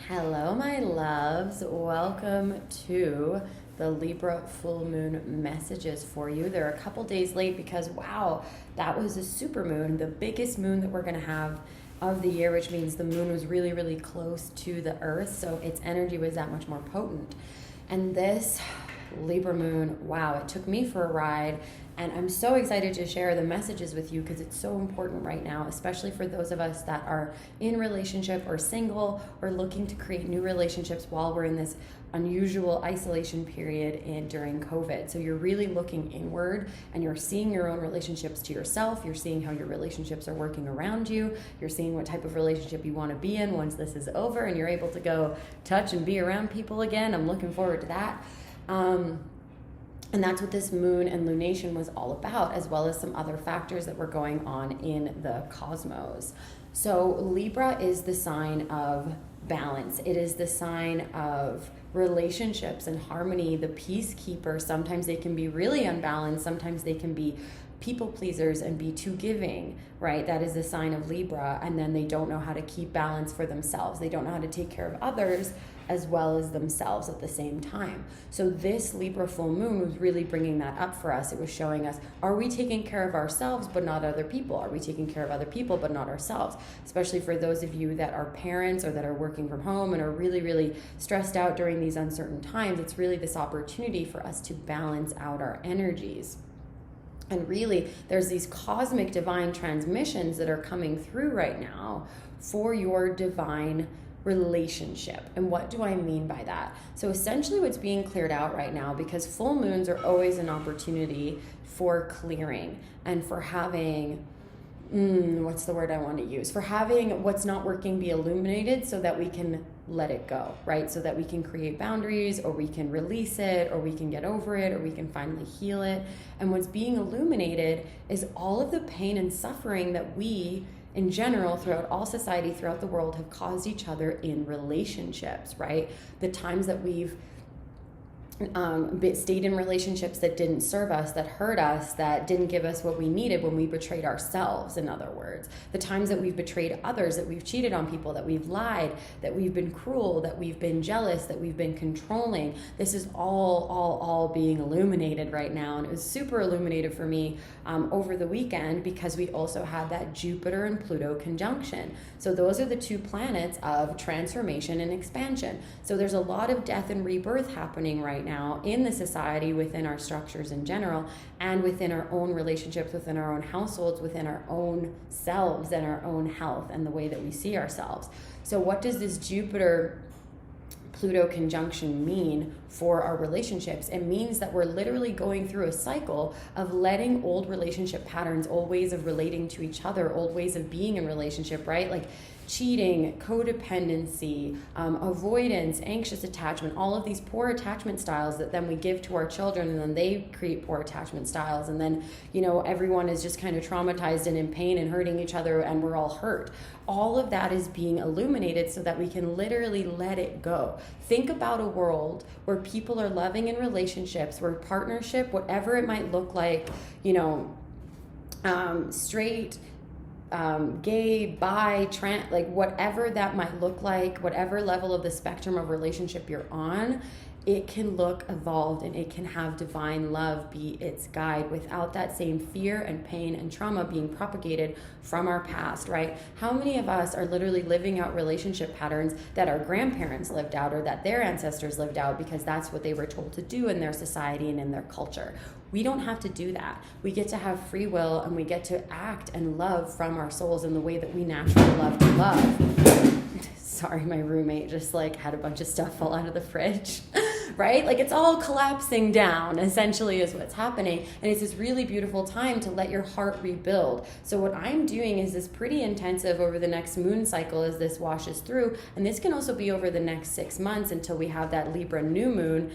Hello, my loves. Welcome to the Libra full moon messages for you. They're a couple days late because, wow, that was a super moon, the biggest moon that we're going to have of the year, which means the moon was really, really close to the earth. So its energy was that much more potent. And this Libra moon, wow, it took me for a ride. And I'm so excited to share the messages with you because it's so important right now, especially for those of us that are in relationship or single or looking to create new relationships while we're in this unusual isolation period during COVID. So you're really looking inward and you're seeing your own relationships to yourself. You're seeing how your relationships are working around you. You're seeing what type of relationship you want to be in once this is over and you're able to go touch and be around people again. I'm looking forward to that. And that's what this moon and lunation was all about, as well as some other factors that were going on in the cosmos. So Libra is the sign of balance. It is the sign of relationships and harmony, the peacekeeper. Sometimes they can be really unbalanced. Sometimes they can be people pleasers and be too giving, right? That is a sign of Libra. And then they don't know how to keep balance for themselves. They don't know how to take care of others as well as themselves at the same time. So this Libra full moon was really bringing that up for us. It was showing us, are we taking care of ourselves but not other people? Are we taking care of other people but not ourselves? Especially for those of you that are parents or that are working from home and are really, really stressed out during these uncertain times. It's really this opportunity for us to balance out our energies. And really, there's these cosmic divine transmissions that are coming through right now for your divine relationship. And what do I mean by that? So essentially what's being cleared out right now, because full moons are always an opportunity for clearing and for having, what's the word I want to use? For having what's not working be illuminated so that we can let it go, right? So that we can create boundaries or we can release it or we can get over it or we can finally heal it. And what's being illuminated is all of the pain and suffering that we in general, throughout all society, throughout the world, have caused each other in relationships, right? The times that we've stayed in relationships that didn't serve us, that hurt us, that didn't give us what we needed when we betrayed ourselves, in other words. The times that we've betrayed others, that we've cheated on people, that we've lied, that we've been cruel, that we've been jealous, that we've been controlling. This is all being illuminated right now. And it was super illuminated for me over the weekend because we also had that Jupiter and Pluto conjunction. So those are the two planets of transformation and expansion. So there's a lot of death and rebirth happening right now in the society, within our structures in general, and within our own relationships, within our own households, within our own selves and our own health and the way that we see ourselves. So what does this Jupiter Pluto conjunction mean for our relationships? It means that we're literally going through a cycle of letting old relationship patterns, old ways of relating to each other, old ways of being in relationship, right? Like cheating, codependency, avoidance, anxious attachment, all of these poor attachment styles that then we give to our children, and then they create poor attachment styles. And then, everyone is just kind of traumatized and in pain and hurting each other, and we're all hurt. All of that is being illuminated so that we can literally let it go. Think about a world where people are loving in relationships, where partnership, whatever it might look like, straight, gay, bi, trans, like whatever that might look like, whatever level of the spectrum of relationship you're on, it can look evolved and it can have divine love be its guide without that same fear and pain and trauma being propagated from our past, right? How many of us are literally living out relationship patterns that our grandparents lived out or that their ancestors lived out because that's what they were told to do in their society and in their culture? We don't have to do that. We get to have free will and we get to act and love from our souls in the way that we naturally love to love. Sorry, my roommate just had a bunch of stuff fall out of the fridge, right? It's all collapsing down, essentially, is what's happening. And it's this really beautiful time to let your heart rebuild. So what I'm doing is this pretty intensive over the next moon cycle as this washes through. And this can also be over the next 6 months until we have that Libra new moon.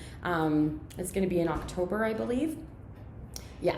It's going to be in October, I believe. Yeah,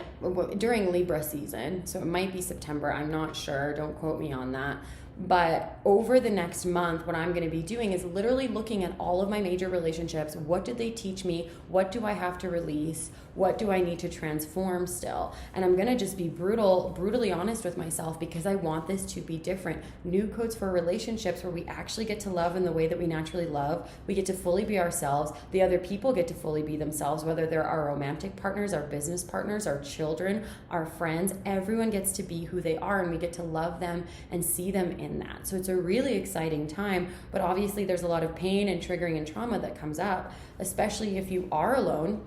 during Libra season. So it might be September. I'm not sure. Don't quote me on that. But over the next month, what I'm going to be doing is literally looking at all of my major relationships. What did they teach me? What do I have to release? What do I need to transform still? And I'm going to just be brutally honest with myself, because I want this to be different. New codes for relationships where we actually get to love in the way that we naturally love. We get to fully be ourselves. The other people get to fully be themselves, whether they're our romantic partners, our business partners, our children, our friends. Everyone gets to be who they are, and we get to love them and see them in that. So it's a really exciting time, but obviously there's a lot of pain and triggering and trauma that comes up, especially if you are alone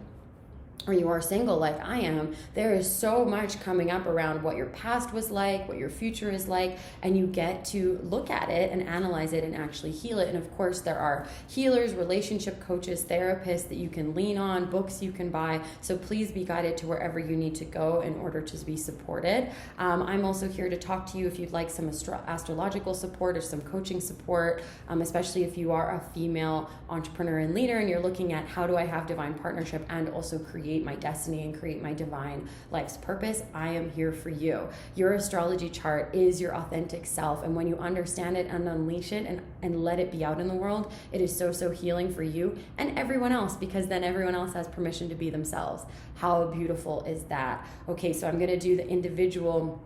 or you are single like I am. There is so much coming up around what your past was like, what your future is like, and you get to look at it and analyze it and actually heal it. And of course, there are healers, relationship coaches, therapists that you can lean on, books you can buy. So please be guided to wherever you need to go in order to be supported. I'm also here to talk to you if you'd like some astrological support or some coaching support, especially if you are a female entrepreneur and leader and you're looking at how do I have divine partnership and also create my destiny and create my divine life's purpose. I am here for you. Your astrology chart is your authentic self, and when you understand it and unleash it and let it be out in the world, it is so healing for you and everyone else, because then everyone else has permission to be themselves. How beautiful is that? Okay, so I'm going to do the individual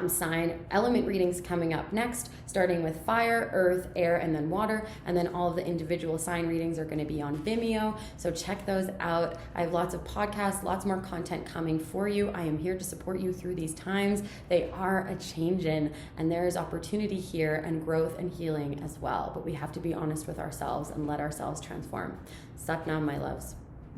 sign element readings coming up next, starting with fire, earth, air, and then water. And then all of the individual sign readings are going to be on Vimeo. So check those out. I have lots of podcasts, lots more content coming for you. I am here to support you through these times. They are a change-in, and there is opportunity here and growth and healing as well. But we have to be honest with ourselves and let ourselves transform. Satnam, my loves.